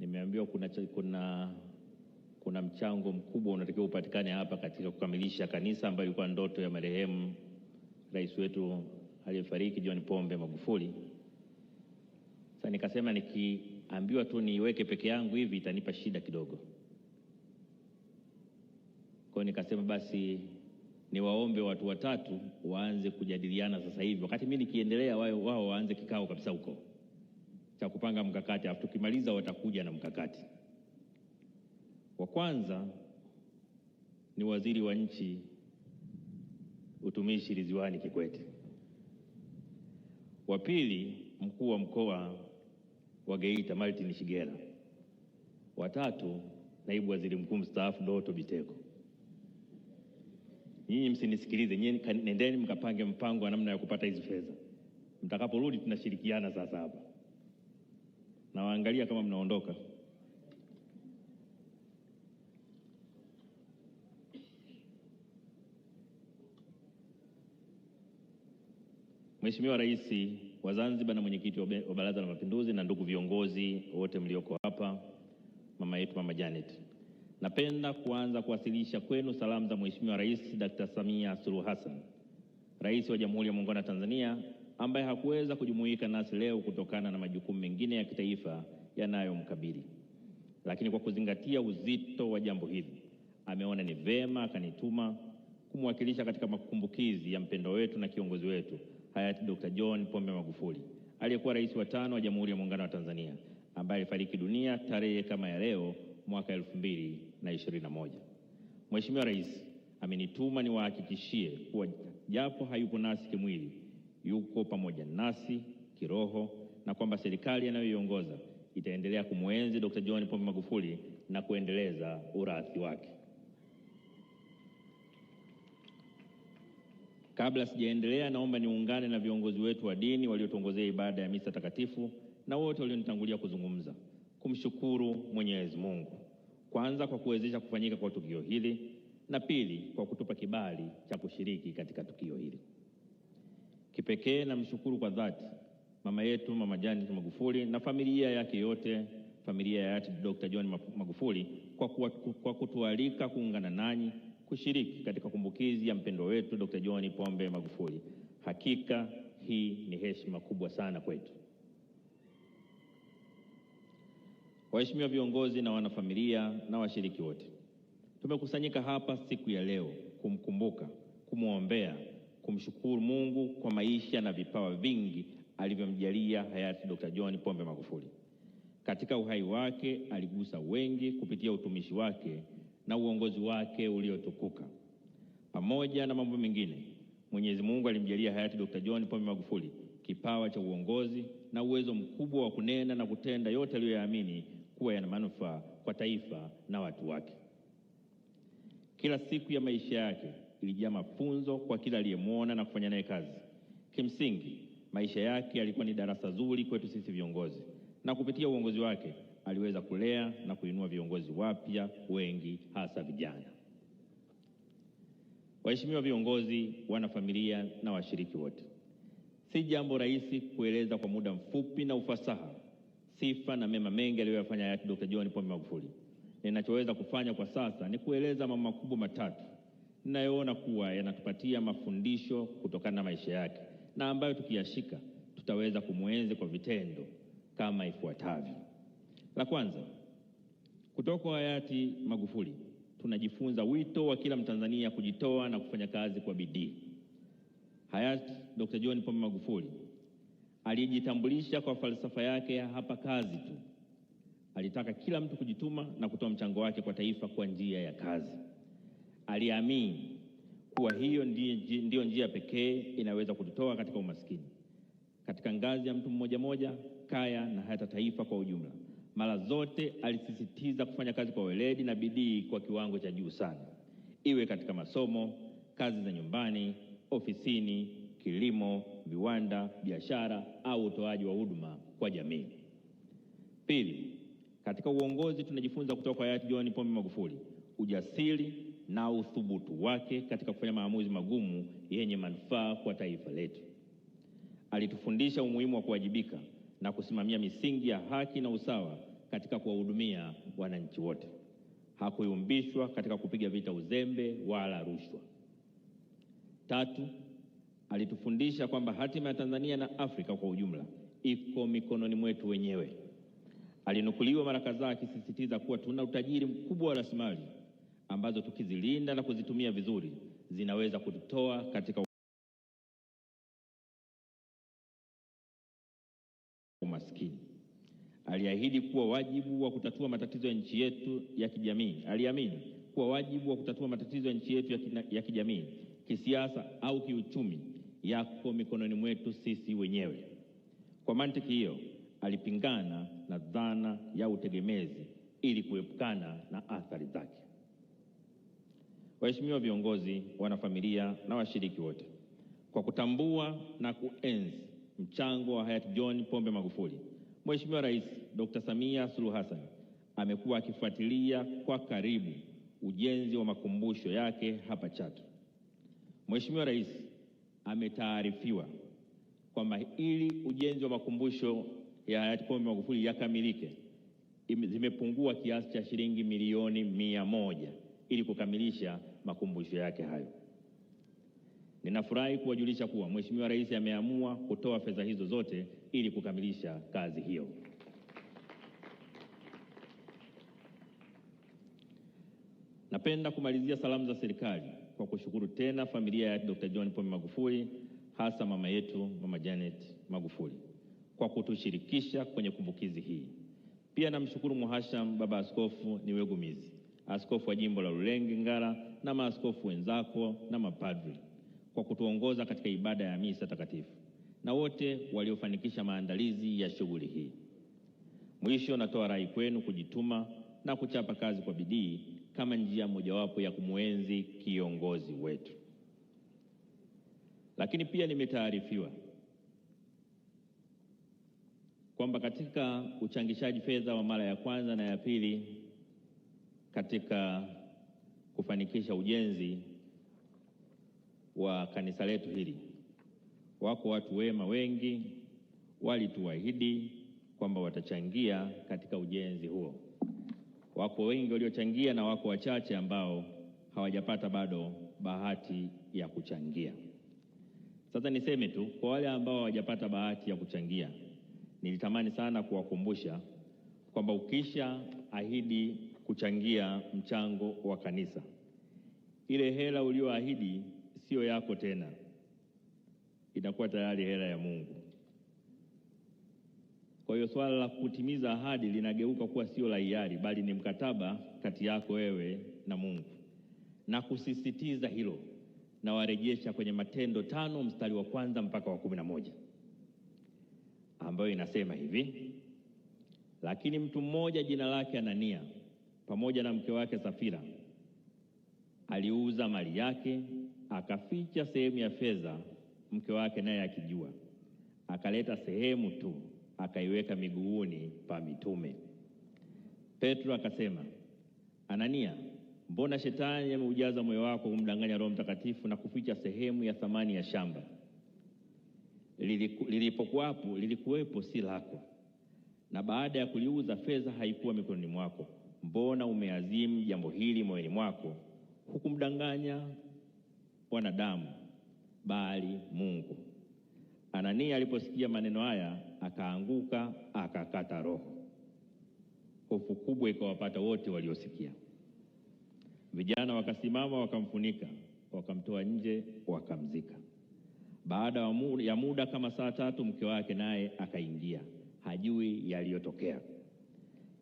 Nimeambiwa kuna mchango mkubwa unatakiwa upatikane hapa katika kukamilisha kanisa ambayo ilikuwa ndoto ya marehemu rais wetu aliyefariki John Pombe Magufuli. Sasa nikasema nikiambiwa tu niweke peke yangu hivi itanipa shida kidogo. Kwa nikasema basi niwaombe watu watatu waanze kujadiliana sasa hivi. Wakati mimi nikiendelea wao waanze kikao kabisa huko cha kupanga mkakati, afu tukimaliza watakuja na mkakati. Wa kwanza ni waziri wa nchi utumishi Ridhiwani Kikwete. Wa pili mkuu wa mkoa wa Geita Martin Shigera. Wa tatu naibu waziri mkuu mstaafu Doto Biteko. Nyinyi msinisikilize, nyinyi nendeni mkapange mpango wa namna ya kupata hizo fedha. Mtakaporudi tunashirikiana sasa hapa. Na waangalia kama mnaondoka. Mheshimiwa Rais wa Zanzibar na mwenyekiti wa Baraza la Mapinduzi na ndugu viongozi wote mlioko hapa, mama yetu Mama Janet. Napenda kuanza kuwasilisha kwenu salamu za Mheshimiwa Rais Dr. Samia Suluhu Hassan, Rais wa Jamhuri ya Muungano wa Tanzania, ambaye hakuweza kujumuika nasi leo kutokana na majukumu mengine ya kitaifa yanayomkabili. Lakini kwa kuzingatia uzito wa jambo hili, ameona ni vema akanituma kumwakilisha katika makumbukizi ya mpendo wetu na kiongozi wetu hayati Dr. John Pombe Magufuli, aliyekuwa rais wa 5 wa Jamhuri ya Muungano wa Tanzania, ambaye alifariki dunia tarehe kama ya leo mwaka 2021. Mheshimiwa Rais amenituma niwahakikishie kuwa japo hayupo nasi kimwili, yuko pamoja nasi kiroho, na kwamba serikali anayoiongoza itaendelea kumwenzi Dr. John Pombe Magufuli na kuendeleza urithi wake. Kabla sijaendelea, naomba niungane na viongozi wetu wa dini waliotuongozea ibada ya misa takatifu na wote walionitangulia kuzungumza kumshukuru Mwenyezi Mungu, kwanza kwa kuwezesha kufanyika kwa tukio hili, na pili kwa kutupa kibali cha kushiriki katika tukio hili. Kipekee namshukuru kwa dhati mama yetu Mama Janet Magufuli na familia yake yote, familia ya hayati Dr. John Magufuli, kwa kutualika kuungana nanyi kushiriki katika kumbukizi ya mpendo wetu Dr. John Pombe Magufuli. Hakika hii ni heshima kubwa sana kwetu. Waheshimiwa viongozi na wanafamilia na washiriki wote, tumekusanyika hapa siku ya leo kumkumbuka, kumwombea, kumshukuru Mungu kwa maisha na vipawa vingi alivyomjalia hayati Dr. John Pombe Magufuli. Katika uhai wake aligusa wengi kupitia utumishi wake na uongozi wake uliotukuka. Pamoja na mambo mengine, Mwenyezi Mungu alimjalia hayati Dr. John Pombe Magufuli kipawa cha uongozi na uwezo mkubwa wa kunena na kutenda yote aliyoyaamini kuwa yana manufaa kwa taifa na watu wake. Kila siku ya maisha yake ilijaa mafunzo kwa kila aliyemwona na kufanya naye kazi. Kimsingi, maisha yake yalikuwa ni darasa zuri kwetu sisi viongozi, na kupitia uongozi wake aliweza kulea na kuinua viongozi wapya wengi, hasa vijana. Waheshimiwa viongozi, wanafamilia na washiriki wote, si jambo rahisi kueleza kwa muda mfupi na ufasaha sifa na mema mengi aliyoyafanya hayati Dr. John Pombe Magufuli. Ninachoweza kufanya kwa sasa ni kueleza mambo makubwa matatu ninayoona kuwa yanatupatia mafundisho kutokana na maisha yake, na ambayo tukiyashika tutaweza kumwenzi kwa vitendo kama ifuatavyo. La kwanza, kutoka kwa hayati Magufuli tunajifunza wito wa kila Mtanzania kujitoa na kufanya kazi kwa bidii. Hayati Dr. John Pombe Magufuli alijitambulisha kwa falsafa yake ya hapa kazi tu. Alitaka kila mtu kujituma na kutoa mchango wake kwa taifa kwa njia ya kazi. Aliamini kuwa hiyo ndiyo njia pekee inaweza kututoa katika umaskini, katika ngazi ya mtu mmoja mmoja, kaya na hata taifa kwa ujumla. Mara zote alisisitiza kufanya kazi kwa weledi na bidii kwa kiwango cha juu sana, iwe katika masomo, kazi za nyumbani, ofisini, kilimo, viwanda, biashara au utoaji wa huduma kwa jamii. Pili, katika uongozi tunajifunza kutoka kwa hayati John Pombe Magufuli ujasiri na uthubutu wake katika kufanya maamuzi magumu yenye manufaa kwa taifa letu. Alitufundisha umuhimu wa kuwajibika na kusimamia misingi ya haki na usawa katika kuwahudumia wananchi wote. Hakuyumbishwa katika kupiga vita uzembe wala rushwa. Tatu, alitufundisha kwamba hatima ya Tanzania na Afrika kwa ujumla iko mikononi mwetu wenyewe. Alinukuliwa mara kadhaa akisisitiza kuwa tuna utajiri mkubwa wa rasilimali ambazo tukizilinda na kuzitumia vizuri zinaweza kututoa katika umaskini. Aliahidi kuwa wajibu wa kutatua matatizo ya nchi yetu ya kijamii. Aliamini kuwa wajibu wa kutatua matatizo ya nchi yetu ya kijamii, kisiasa au kiuchumi yako mikononi mwetu sisi wenyewe. Kwa mantiki hiyo, alipingana na dhana ya utegemezi ili kuepukana na athari zake. Waheshimiwa viongozi, wanafamilia na washiriki wote, kwa kutambua na kuenzi mchango wa hayati John Pombe Magufuli, Mheshimiwa Rais Dr. Samia Suluhu Hassan amekuwa akifuatilia kwa karibu ujenzi wa makumbusho yake hapa Chato. Mheshimiwa Rais ametaarifiwa kwamba ili ujenzi wa makumbusho ya hayati Pombe Magufuli yakamilike, zimepungua kiasi cha shilingi milioni 100 ili kukamilisha makumbusho yake hayo. Ninafurahi kuwajulisha kuwa Mheshimiwa Rais ameamua kutoa fedha hizo zote ili kukamilisha kazi hiyo. Napenda kumalizia salamu za serikali kwa kushukuru tena familia ya Dr. John Pombe Magufuli, hasa mama yetu Mama Janet Magufuli kwa kutushirikisha kwenye kumbukizi hii. Pia namshukuru Mhashamu Baba Askofu Niwegumizi, askofu wa jimbo la Rulenge Ngara, na maaskofu wenzako na mapadri kwa kutuongoza katika ibada ya misa takatifu, na wote waliofanikisha maandalizi ya shughuli hii. Mwisho, natoa rai kwenu kujituma na kuchapa kazi kwa bidii kama njia mojawapo ya kumwenzi kiongozi wetu. Lakini pia nimetaarifiwa kwamba katika uchangishaji fedha wa mara ya kwanza na ya pili katika kufanikisha ujenzi wa kanisa letu hili, wako watu wema wengi walituahidi kwamba watachangia katika ujenzi huo. Wako wengi waliochangia na wako wachache ambao hawajapata bado bahati ya kuchangia. Sasa niseme tu kwa wale ambao hawajapata bahati ya kuchangia, nilitamani sana kuwakumbusha kwamba ukisha ahidi kuchangia mchango wa kanisa, ile hela ulioahidi sio yako tena, inakuwa tayari hela ya Mungu. Kwa hiyo swala la kutimiza ahadi linageuka kuwa sio la hiari, bali ni mkataba kati yako wewe na Mungu. Na kusisitiza hilo, na warejesha kwenye Matendo 5 mstari wa 1 mpaka wa 11, ambayo inasema hivi: lakini mtu mmoja jina lake Anania, pamoja na mke wake Safira, aliuza mali yake, akaficha sehemu ya fedha, mke wake naye akijua, akaleta sehemu tu, akaiweka miguuni pa mitume. Petro akasema, Anania, mbona shetani ameujaza moyo wako kumdanganya Roho Mtakatifu na kuficha sehemu ya thamani ya shamba? Lilikuwepo si lako, na baada ya kuliuza fedha haikuwa mikononi mwako. Mbona umeazimu jambo hili moyoni mwako, hukumdanganya wanadamu bali Mungu? Anania aliposikia maneno haya akaanguka, akakata roho. Hofu kubwa ikawapata wote waliosikia. Vijana wakasimama, wakamfunika, wakamtoa nje, wakamzika. Baada ya muda kama saa 3, mke wake naye akaingia, hajui yaliyotokea.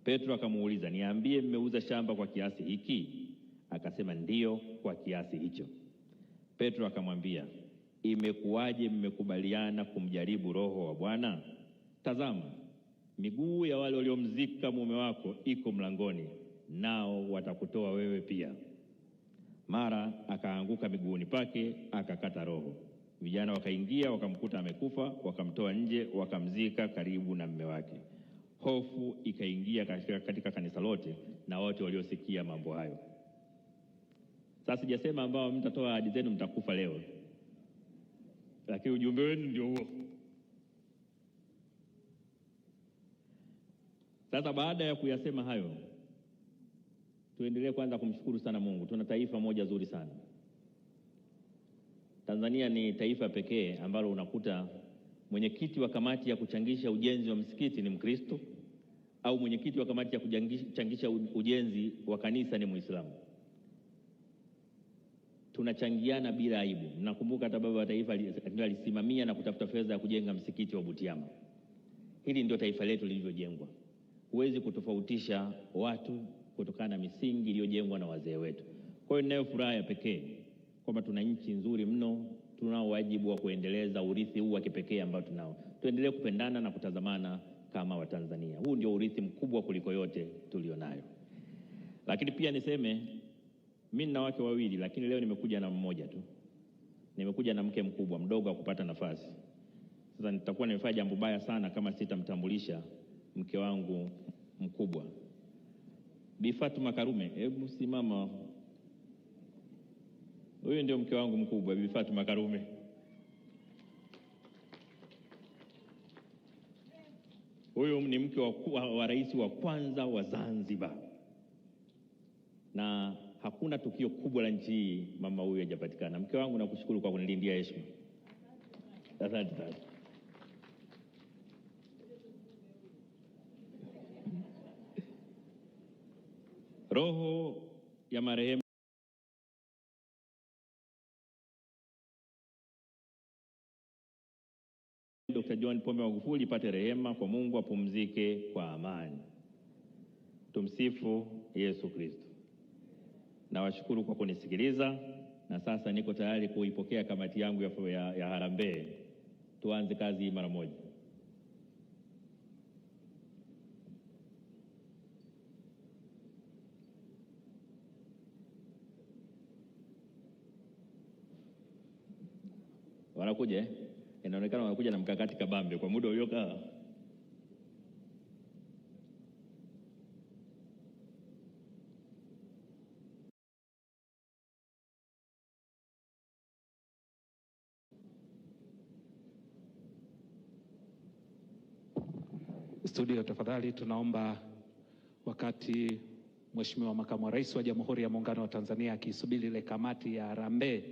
Petro akamuuliza, niambie, mmeuza shamba kwa kiasi hiki? Akasema, ndiyo, kwa kiasi hicho. Petro akamwambia, imekuwaje mmekubaliana kumjaribu Roho wa Bwana? Tazama, miguu ya wale waliomzika mume wako iko mlangoni, nao watakutoa wewe pia. Mara akaanguka miguuni pake, akakata roho. Vijana wakaingia, wakamkuta amekufa, wakamtoa nje, wakamzika karibu na mume wake. Hofu ikaingia katika kanisa lote na wote waliosikia mambo hayo. Sasa sijasema ambao mtatoa ahadi zenu mtakufa leo, lakini ujumbe wenu ndio huo. Sasa baada ya kuyasema hayo, tuendelee kwanza kumshukuru sana Mungu. Tuna taifa moja zuri sana. Tanzania ni taifa pekee ambalo unakuta mwenyekiti wa kamati ya kuchangisha ujenzi wa msikiti ni Mkristo, au mwenyekiti wa kamati ya kuchangisha ujenzi wa kanisa ni Muislamu. Tunachangiana bila aibu. Nakumbuka hata baba wa taifa alisimamia na kutafuta fedha ya kujenga msikiti wa Butiama. Hili ndio taifa letu lilivyojengwa. Huwezi kutofautisha watu kutokana na misingi iliyojengwa na wazee wetu. Kwa hiyo ninayo furaha ya pekee kwamba tuna nchi nzuri mno. Tunao wajibu wa kuendeleza urithi huu wa kipekee ambao tunao. Tuendelee kupendana na kutazamana kama Watanzania. Huu ndio urithi mkubwa kuliko yote tulionayo. Lakini pia niseme, mimi nina wake wawili, lakini leo nimekuja na mmoja tu. Nimekuja na mke mkubwa, mdogo wa kupata nafasi. Sasa nitakuwa nimefanya jambo baya sana kama sitamtambulisha mke wangu mkubwa. Bi Fatuma Karume, hebu simama. Huyu ndio mke wangu mkubwa, Bi Fatuma Karume. Huyu ni mke wa rais wa kwanza wa Zanzibar. Na hakuna tukio kubwa la nchi hii mama huyu hajapatikana. Mke wangu, nakushukuru kwa kunilindia heshima. Asante sana. Roho ya marehemu Dr. John Pombe Magufuli ipate rehema kwa Mungu, apumzike kwa amani. Tumsifu Yesu Kristo. Nawashukuru kwa kunisikiliza, na sasa niko tayari kuipokea kamati yangu ya harambee. Tuanze kazi mara moja. Wanakuja, inaonekana wanakuja na mkakati kabambe kwa muda uliokaa. Studio, tafadhali tunaomba, wakati Mheshimiwa Makamu wa Rais wa Jamhuri ya Muungano wa Tanzania akisubiri ile kamati ya harambee,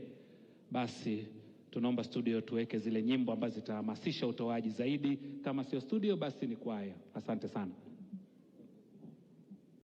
basi tunaomba studio tuweke zile nyimbo ambazo zitahamasisha utoaji zaidi. Kama sio studio, basi ni kwaya. Asante sana.